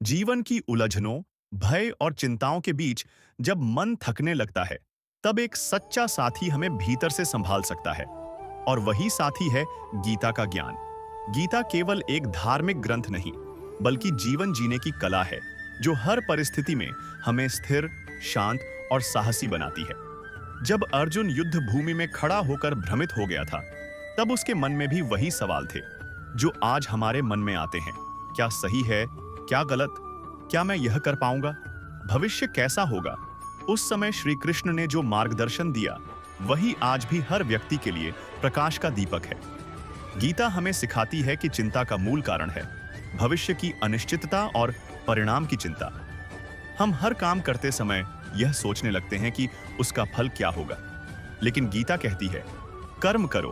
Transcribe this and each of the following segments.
जीवन की उलझनों, भय और चिंताओं के बीच जब मन थकने लगता है, तब एक सच्चा साथी हमें भीतर से संभाल सकता है। और वही साथी है गीता का ज्ञान। गीता केवल एक धार्मिक ग्रंथ नहीं, बल्कि जीवन जीने की कला है, जो हर परिस्थिति में हमें स्थिर, शांत और साहसी बनाती है। जब अर्जुन युद्ध भूमि में खड़ा होकर भ्रमित हो गया था, तब उसके मन में भी वही सवाल थे, जो आज हमारे मन में आते हैं। क्या सही है? क्या गलत? क्या मैं यह कर पाऊंगा? भविष्य कैसा होगा? उस समय श्री कृष्ण ने जो मार्गदर्शन दिया, वही आज भी हर व्यक्ति के लिए प्रकाश का दीपक है। गीता हमें सिखाती है कि चिंता का मूल कारण है भविष्य की अनिश्चितता और परिणाम की चिंता। हम हर काम करते समय यह सोचने लगते हैं कि उसका फल क्या होगा, लेकिन गीता कहती है, कर्म करो,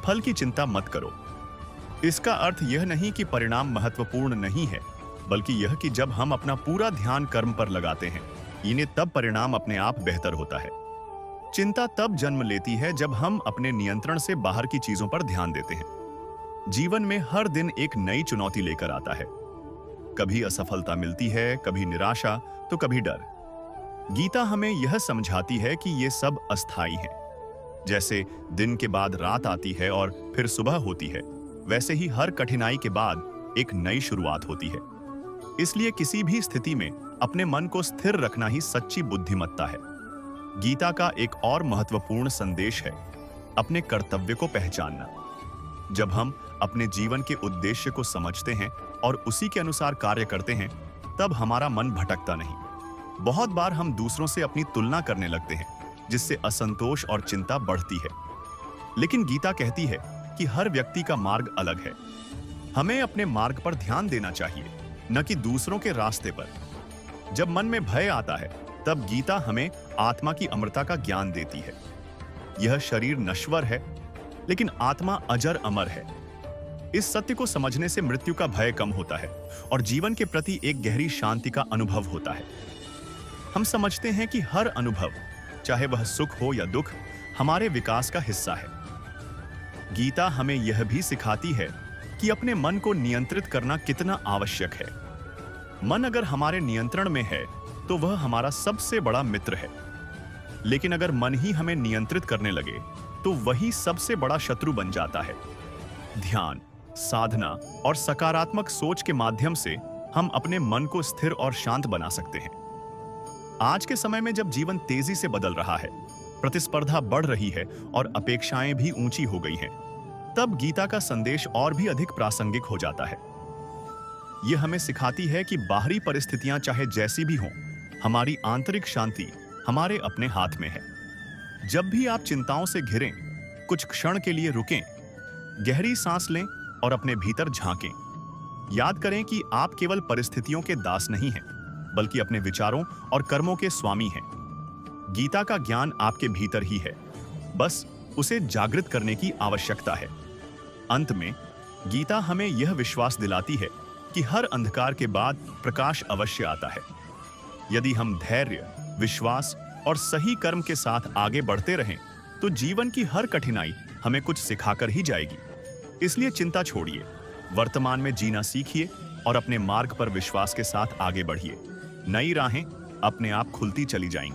फल की चिंता मत करो। इसका अर्थ यह नहीं कि परिणाम महत्वपूर्ण नहीं है, बल्कि यह कि जब हम अपना पूरा ध्यान कर्म पर लगाते हैं, इन्हें तब परिणाम अपने आप बेहतर होता है। चिंता तब जन्म लेती है जब हम अपने नियंत्रण से बाहर की चीजों पर ध्यान देते हैं। जीवन में हर दिन एक नई चुनौती लेकर आता है। कभी असफलता मिलती है, कभी निराशा, तो कभी डर। गीता हमें यह समझाती है कि ये सब अस्थायी है। जैसे दिन के बाद रात आती है और फिर सुबह होती है, वैसे ही हर कठिनाई के बाद एक नई शुरुआत होती है। इसलिए किसी भी स्थिति में अपने मन को स्थिर रखना ही सच्ची बुद्धिमत्ता है। गीता का एक और महत्वपूर्ण संदेश है अपने कर्तव्य को पहचानना। जब हम अपने जीवन के उद्देश्य को समझते हैं और उसी के अनुसार कार्य करते हैं, तब हमारा मन भटकता नहीं। बहुत बार हम दूसरों से अपनी तुलना करने लगते हैं, जिससे असंतोष और चिंता बढ़ती है। लेकिन गीता कहती है कि हर व्यक्ति का मार्ग अलग है। हमें अपने मार्ग पर ध्यान देना चाहिए, न कि दूसरों के रास्ते पर। जब मन में भय आता है, तब गीता हमें आत्मा की अमरता का ज्ञान देती है। यह शरीर नश्वर है, लेकिन आत्मा अजर अमर है। इस सत्य को समझने से मृत्यु का भय कम होता है और जीवन के प्रति एक गहरी शांति का अनुभव होता है। हम समझते हैं कि हर अनुभव, चाहे वह सुख हो या दुख, हमारे विकास का हिस्सा है। गीता हमें यह भी सिखाती है कि अपने मन को नियंत्रित करना कितना आवश्यक है। मन अगर हमारे नियंत्रण में है, तो वह हमारा सबसे बड़ा मित्र है। लेकिन अगर मन ही हमें नियंत्रित करने लगे, तो वही सबसे बड़ा शत्रु बन जाता है। ध्यान, साधना और सकारात्मक सोच के माध्यम से हम अपने मन को स्थिर और शांत बना सकते हैं। आज के समय में जब जीवन तेजी से बदल रहा है, प्रतिस्पर्धा बढ़ रही है और अपेक्षाएं भी ऊंची हो गई हैं, तब गीता का संदेश और भी अधिक प्रासंगिक हो जाता है। यह हमें सिखाती है कि बाहरी परिस्थितियां चाहे जैसी भी हों, हमारी आंतरिक शांति हमारे अपने हाथ में है। जब भी आप चिंताओं से घिरें, कुछ क्षण के लिए रुकें, गहरी सांस लें और अपने भीतर झांकें। याद करें कि आप केवल परिस्थितियों के दास नहीं हैं, बल्कि अपने विचारों और कर्मों के स्वामी हैं। गीता का ज्ञान आपके भीतर ही है, बस उसे जागृत करने की आवश्यकता है। अंत में गीता हमें यह विश्वास दिलाती है कि हर अंधकार के बाद प्रकाश अवश्य आता है। यदि हम धैर्य, विश्वास और सही कर्म के साथ आगे बढ़ते रहें, तो जीवन की हर कठिनाई हमें कुछ सिखाकर ही जाएगी। इसलिए चिंता छोड़िए, वर्तमान में जीना सीखिए और अपने मार्ग पर विश्वास के साथ आगे बढ़िए। नई राहें अपने आप खुलती चली जाएंगी।